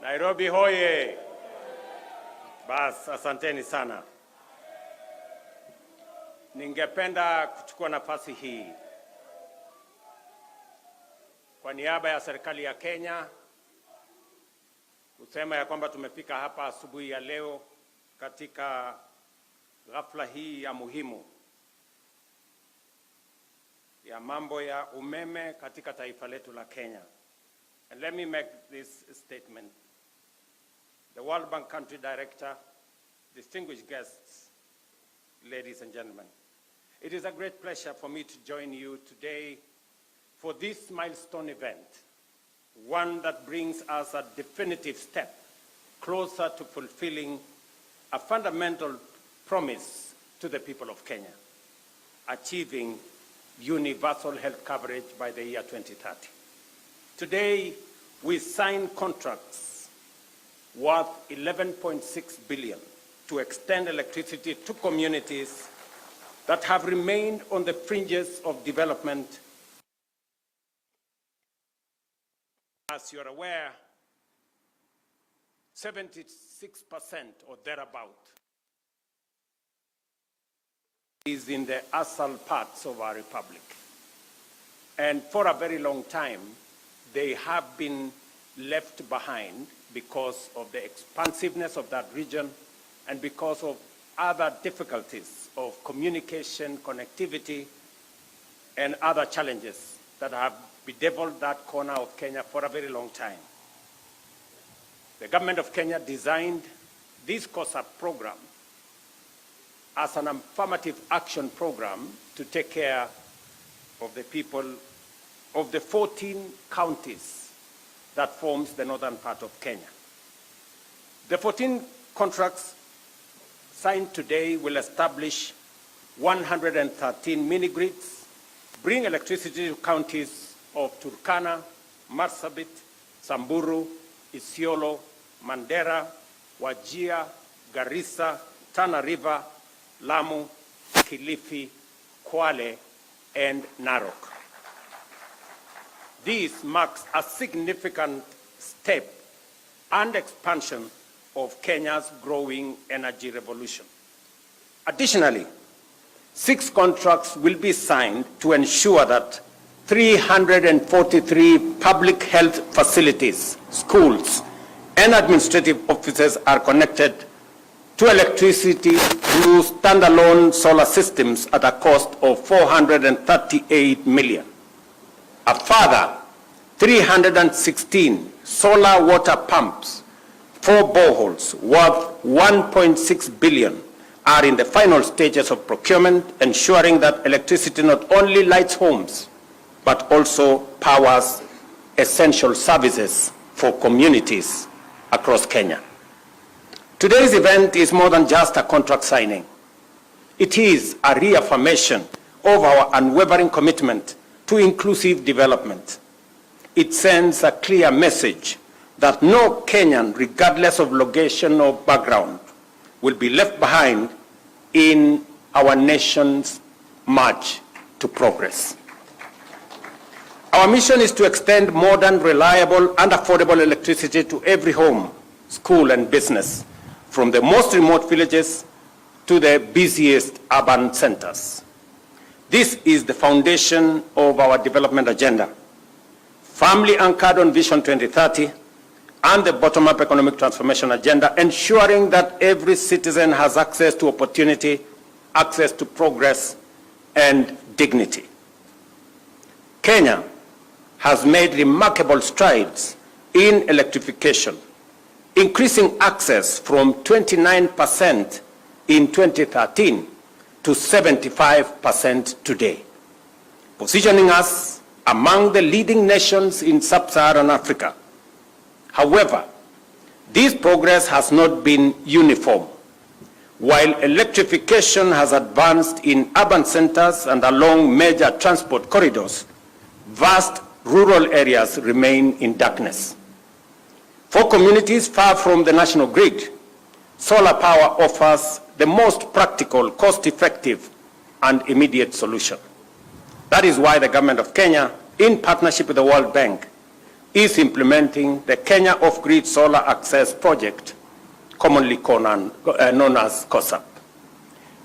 Nairobi hoye! Bas, asanteni sana. Ningependa kuchukua nafasi hii kwa niaba ya serikali ya Kenya kusema ya kwamba tumefika hapa asubuhi ya leo katika ghafla hii ya muhimu ya mambo ya umeme katika taifa letu la Kenya. And let me make this statement. The World Bank Country Director, distinguished guests, ladies and gentlemen, it is a great pleasure for me to join you today for this milestone event, one that brings us a definitive step closer to fulfilling a fundamental promise to the people of Kenya, achieving universal health coverage by the year 2030. Today, we sign contracts worth 11.6 billion to extend electricity to communities that have remained on the fringes of development. As you're aware, 76% or thereabout is in the asal parts of our republic. And for a very long time, they have been left behind because of the expansiveness of that region and because of other difficulties of communication, connectivity, and other challenges that have bedeviled that corner of Kenya for a very long time. The government of Kenya designed this COSAP program as an affirmative action program to take care of the people of the 14 counties that forms the northern part of Kenya. The 14 contracts signed today will establish 113 mini-grids, bring electricity to counties of Turkana, Marsabit, Samburu, Isiolo, Mandera, Wajir, Garissa, Tana River, Lamu, Kilifi, Kwale, and Narok. This marks a significant step and expansion of Kenya's growing energy revolution. Additionally, 6 contracts will be signed to ensure that 343 public health facilities, schools, and administrative offices are connected to electricity through standalone solar systems at a cost of 438 million. A further 316 solar water pumps, 4 boreholes worth 1.6 billion are in the final stages of procurement, ensuring that electricity not only lights homes, but also powers essential services for communities across Kenya. Today's event is more than just a contract signing. It is a reaffirmation of our unwavering commitment to inclusive development. It sends a clear message that no Kenyan, regardless of location or background, will be left behind in our nation's march to progress. Our mission is to extend modern, reliable, and affordable electricity to every home, school, and business, from the most remote villages to the busiest urban centers. This is the foundation of our development agenda, firmly anchored on Vision 2030 and the bottom-up economic transformation agenda, ensuring that every citizen has access to opportunity, access to progress, and dignity. Kenya has made remarkable strides in electrification, increasing access from 29% in 2013 to 75% today, positioning us among the leading nations in sub-Saharan Africa. However, this progress has not been uniform. While electrification has advanced in urban centers and along major transport corridors, vast rural areas remain in darkness. For communities far from the national grid, solar power offers the most practical, cost-effective, and immediate solution. That is why the government of Kenya, in partnership with the World Bank, is implementing the Kenya Off-Grid Solar Access Project, commonly known as COSAP.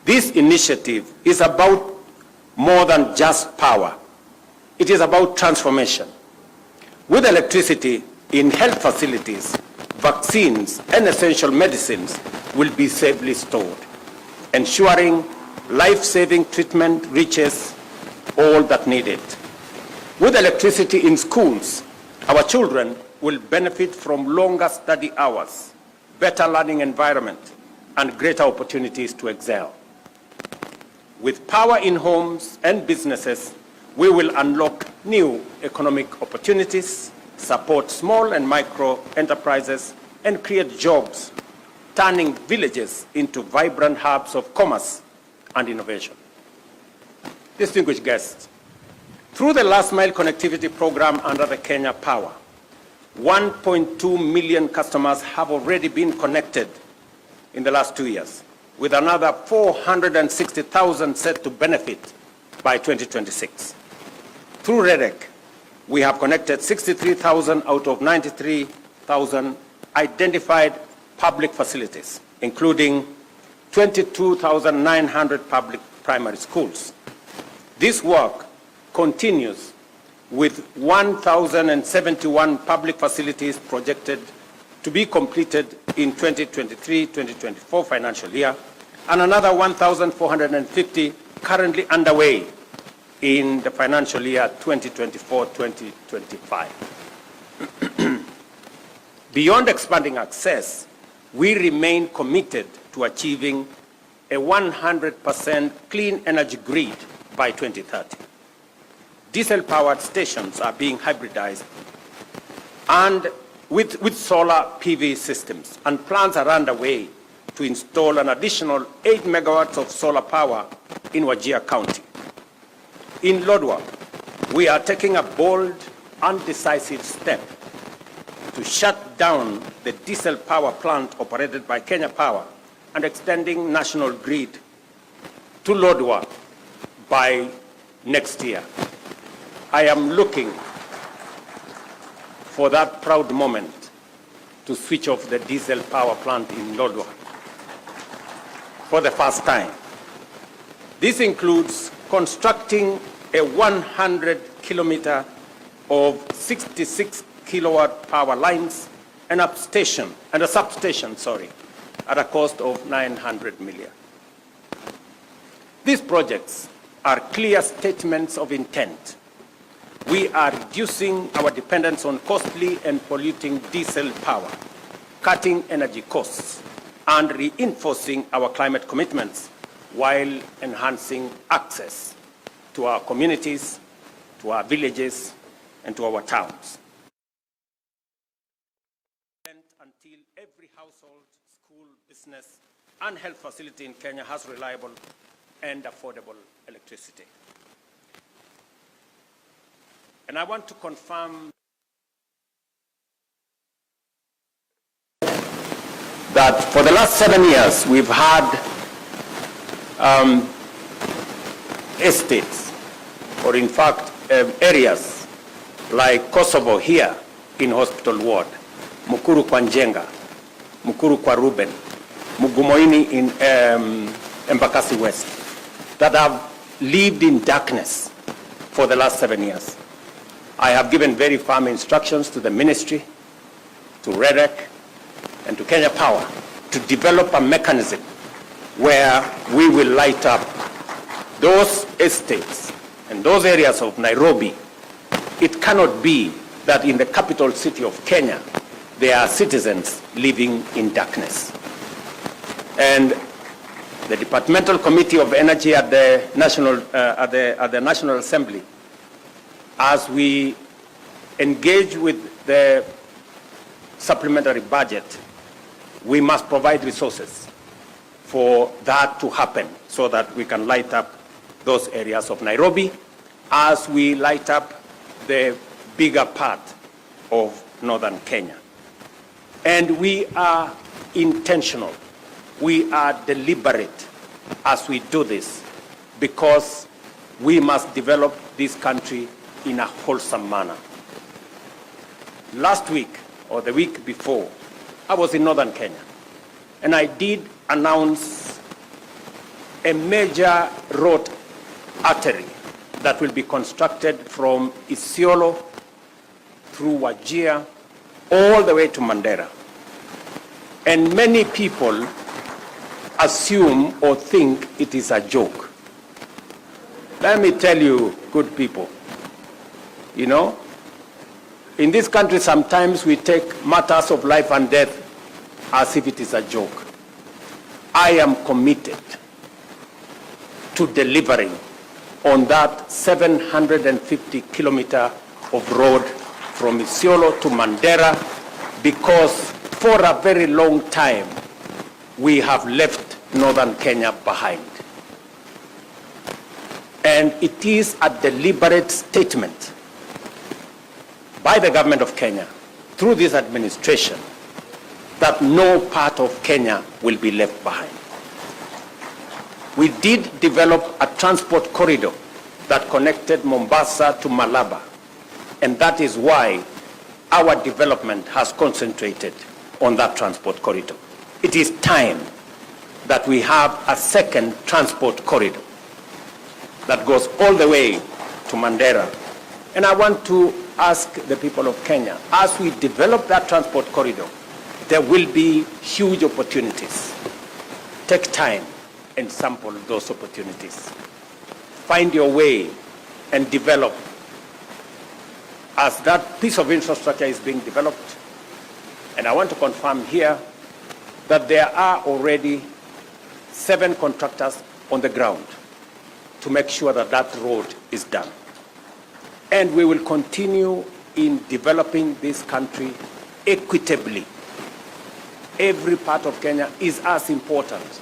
This initiative is about more than just power. It is about transformation. With electricity in health facilities, vaccines and essential medicines will be safely stored, ensuring life-saving treatment reaches all that need it. With electricity in schools, our children will benefit from longer study hours, better learning environment, and greater opportunities to excel. With power in homes and businesses, we will unlock new economic opportunities, support small and micro enterprises, and create jobs, turning villages into vibrant hubs of commerce and innovation. Distinguished guests, through the Last Mile Connectivity Program under the Kenya Power, 1.2 million customers have already been connected in the last 2 years, with another 460,000 set to benefit by 2026. Through REDEC, we have connected 63,000 out of 93,000 identified public facilities, including 22,900 public primary schools. This work continues with 1,071 public facilities projected to be completed in 2023-2024 financial year, and another 1,450 currently underway in the financial year 2024-2025. Beyond expanding access, we remain committed to achieving a 100% clean energy grid by 2030. Diesel-powered stations are being hybridized and with solar PV systems, and plans are underway to install an additional 8 megawatts of solar power in Wajir County. In Lodwar, we are taking a bold and decisive step to shut down the diesel power plant operated by Kenya Power and extending national grid to Lodwar by next year. I am looking for that proud moment to switch off the diesel power plant in Lodwar for the first time. This includes constructing a 100-kilometer of 66 kilowatt power lines and a substation, at a cost of 900 million. These projects are clear statements of intent. We are reducing our dependence on costly and polluting diesel power, cutting energy costs, and reinforcing our climate commitments while enhancing access to our communities, to our villages, and to our towns. Until every household, school, business, and health facility in Kenya has reliable and affordable electricity. And I want to confirm that for the last 7 years, we've had estates, or in fact, areas like Kosovo here in Hospital Ward, Mukuru kwa Njenga, Mukuru kwa Ruben, Mugumoini in Embakasi West, that have lived in darkness for the last 7 years. I have given very firm instructions to the ministry, to REDEC, and to Kenya Power to develop a mechanism where we will light up those estates and those areas of Nairobi. It cannot be that in the capital city of Kenya, there are citizens living in darkness. And the Departmental Committee of Energy at the National Assembly, as we engage with the supplementary budget, we must provide resources for that to happen so that we can light up those areas of Nairobi as we light up the bigger part of northern Kenya. And we are intentional. We are deliberate as we do this because we must develop this country in a wholesome manner. last week or the week before, I was in northern Kenya, and I did announce a major road artery that will be constructed from Isiolo through Wajir all the way to Mandera. And many people assume or think it is a joke. Let me tell you, good people, you know, in this country sometimes we take matters of life and death as if it is a joke. I am committed to delivering on that 750 kilometer of road from Isiolo to Mandera, because for a very long time we have left northern Kenya behind. And it is a deliberate statement by the government of Kenya through this administration that no part of Kenya will be left behind. We did develop a transport corridor that connected Mombasa to Malaba, and that is why our development has concentrated on that transport corridor. It is time that we have a second transport corridor that goes all the way to Mandera. And I want to ask the people of Kenya, as we develop that transport corridor, there will be huge opportunities. Take time and sample those opportunities. Find your way and develop. As that piece of infrastructure is being developed, and I want to confirm here that there are already 7 contractors on the ground to make sure that that road is done. And we will continue in developing this country equitably. Every part of Kenya is as important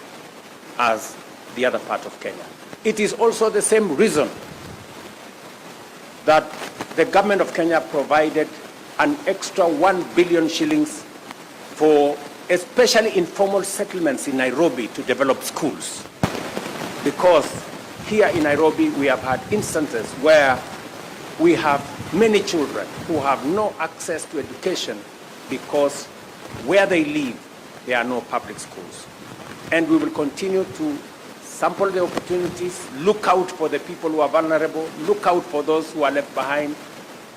as the other part of Kenya. It is also the same reason that the government of Kenya provided an extra 1 billion shillings for especially informal settlements in Nairobi to develop schools. Because here in Nairobi we have had instances where we have many children who have no access to education because where they live there are no public schools. And we will continue to sample the opportunities, look out for the people who are vulnerable, look out for those who are left behind,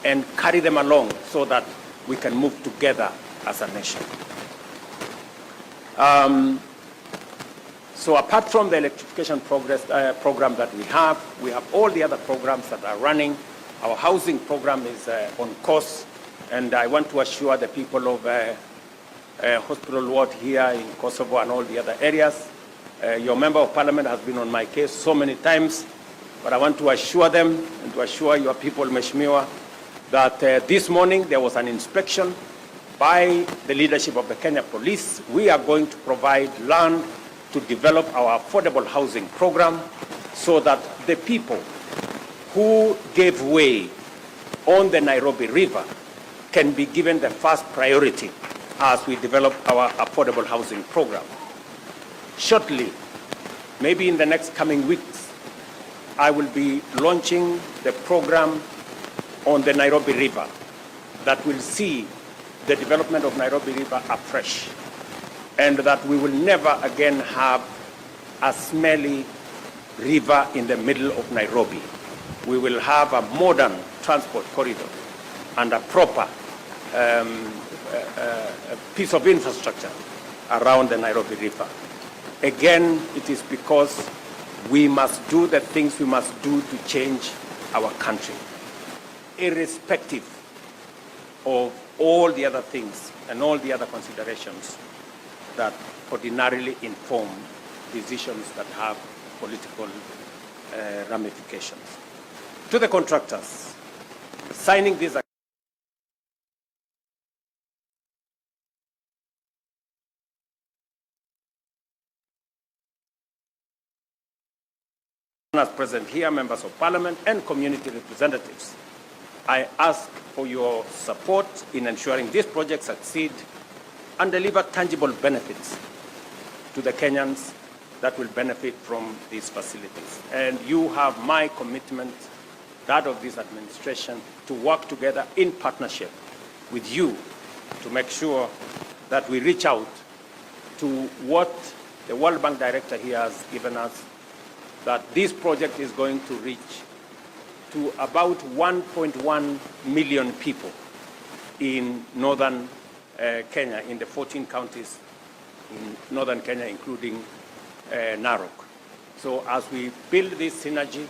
and carry them along so that we can move together as a nation. So apart from the electrification program that we have all the other programs that are running. Our housing program is on course, and I want to assure the people of Hospital Ward here in Kosovo and all the other areas. Your member of parliament has been on my case so many times, but I want to assure them and to assure your people, Mheshimiwa, that this morning there was an inspection by the leadership of the Kenya Police. We are going to provide land to develop our affordable housing program so that the people who gave way on the Nairobi River can be given the first priority as we develop our affordable housing program. Shortly, maybe in the next coming weeks, I will be launching the program on the Nairobi River that will see the development of Nairobi River afresh, and that we will never again have a smelly river in the middle of Nairobi. We will have a modern transport corridor and a proper piece of infrastructure around the Nairobi River. Again, it is because we must do the things we must do to change our country, irrespective of all the other things and all the other considerations that ordinarily inform decisions that have political ramifications. To the contractors, signing this as present here, members of parliament and community representatives, I ask for your support in ensuring this project succeed and deliver tangible benefits to the Kenyans that will benefit from these facilities. And you have my commitment, that of this administration, to work together in partnership with you to make sure that we reach out to what the World Bank director here has given us, that this project is going to reach to about 1.1 million people in northern Kenya, in the 14 counties in northern Kenya, including Narok. So as we build this synergy,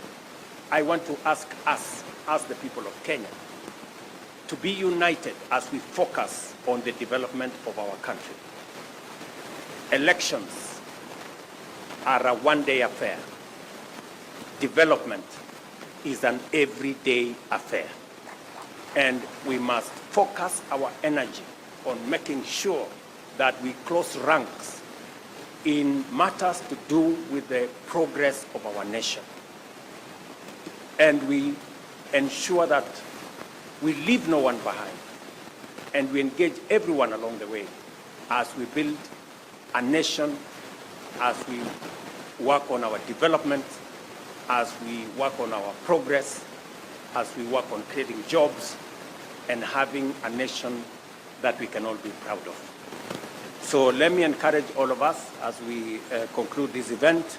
I want to ask us, as the people of Kenya, to be united as we focus on the development of our country. Elections are a one-day affair. Development is an everyday affair. And we must focus our energy on making sure that we close ranks in matters to do with the progress of our nation. And we ensure that we leave no one behind, and we engage everyone along the way as we build a nation, as we work on our development, as we work on our progress, as we work on creating jobs and having a nation that we can all be proud of. So let me encourage all of us as we conclude this event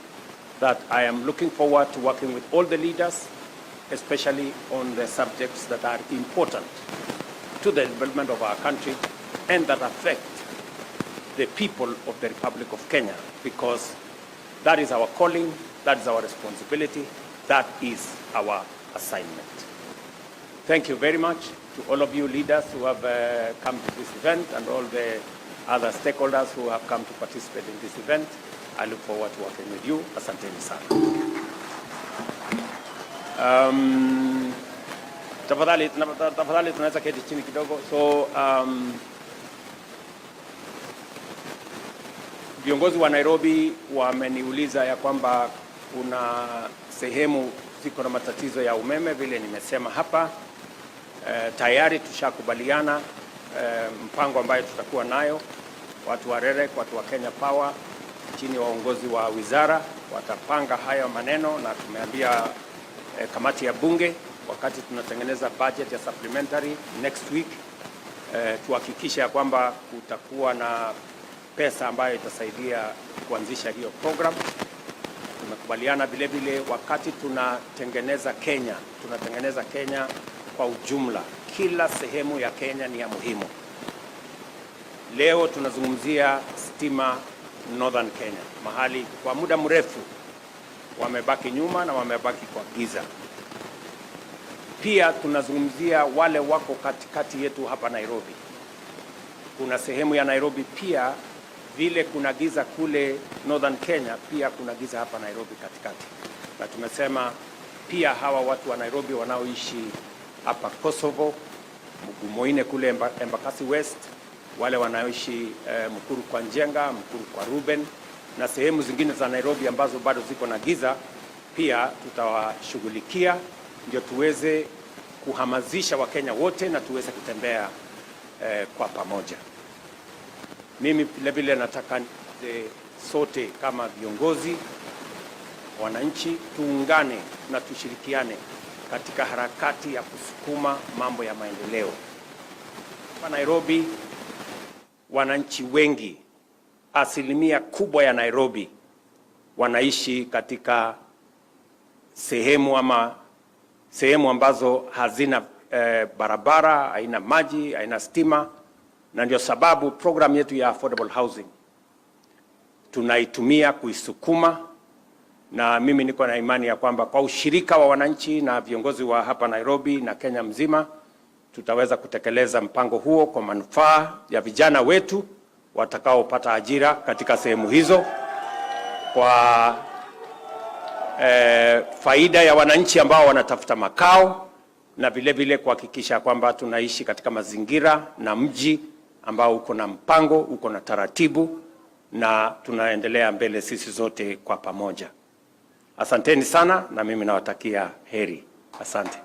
that I am looking forward to working with all the leaders, especially on the subjects that are important to the development of our country and that affect the people of the Republic of Kenya, because that is our calling, that is our responsibility, that is our assignment. Thank you very much to all of you leaders who have come to this event and all the other stakeholders who have come to participate in this event. I look forward to working with you. Asanteni sana. Tafadhali tunaweza keti chini kidogo. So viongozi wa Nairobi wameniuliza ya kwamba kuna sehemu ziko na matatizo ya umeme, vile nimesema hapa. Tayari tushakubaliana mpango ambayo tutakuwa nayo. Watu wa REREC, watu wa Kenya Power chini ya uongozi wa wizara watapanga haya maneno, na tumeambia kamati ya bunge wakati tunatengeneza budget ya supplementary next week tuhakikisha kwamba kutakuwa na pesa ambayo itasaidia kuanzisha hiyo program. Tumekubaliana vile vile wakati tunatengeneza Kenya kwa ujumla. Kila sehemu ya Kenya ni ya muhimu. Leo tunazungumzia stima Northern Kenya, mahali kwa muda mrefu wamebaki nyuma na wamebaki kwa giza. Pia tunazungumzia wale wako katikati yetu hapa Nairobi. Kuna sehemu ya Nairobi pia vile kuna giza kule Northern Kenya, pia kuna giza hapa Nairobi katikati. Na tumesema pia hawa watu wa Nairobi wanaoishi hapa Kosovo, Mugumoine kule Embakasi West, wale wanaoishi Mukuru kwa Njenga, Mukuru kwa Ruben na sehemu zingine za Nairobi ambazo bado ziko na giza, pia tutawashughulikia ndio tuweze kuhamasisha Wakenya wote na tuweze kutembea kwa pamoja. Mimi vile nataka sote kama viongozi, wananchi, tuungane na tushirikiane katika harakati ya kusukuma mambo ya maendeleo. Kwa Nairobi, wananchi wengi, asilimia kubwa ya Nairobi wanaishi katika sehemu ambazo hazina barabara, haina maji, haina stima, na ndio sababu program yetu ya affordable housing tunaitumia kuisukuma. Na mimi niko na imani ya kwamba kwa ushirika wa wananchi na viongozi wa hapa Nairobi na Kenya mzima tutaweza kutekeleza mpango huo kwa manufaa ya vijana wetu watakaopata ajira katika sehemu hizo, kwa faida ya wananchi ambao wanatafuta makao, na vile vile kuhakikisha kwamba tunaishi katika mazingira na mji ambao uko na mpango, uko na taratibu, na tunaendelea mbele sisi zote kwa pamoja. Asanteni sana, na mimi nawatakia heri. Asante.